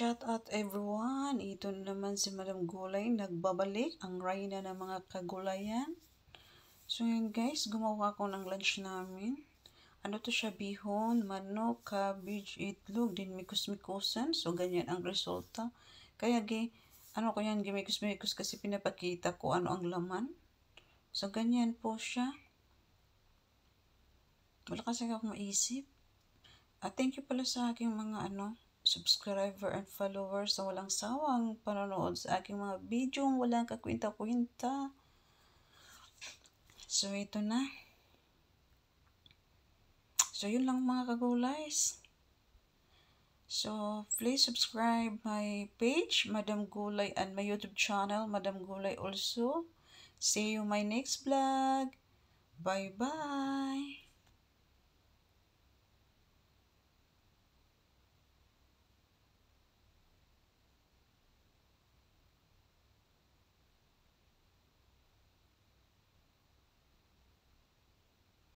Shout out everyone! Ito naman si Madam Gulay, nagbabalik ang reyna ng mga kagulayan. So yun guys, gumawa ko ng lunch namin. Ano to siya, bihon, manok, cabbage, itlog, din mikos-mikosan. So ganyan ang resulta. Kaya ano ko yan, gimikos-mikos kasi pinapakita ko ano ang laman. So ganyan po siya. Wala kasi ako maisip. Thank you pala sa aking mga subscriber and followers sa walang sawang panonood sa aking mga video, walang kakwinta-kwinta. So ito na. So yun lang mga kagulays. So please subscribe my page, Madam Gulay, and my YouTube channel, Madam Gulay also. See you my next vlog. Bye-bye.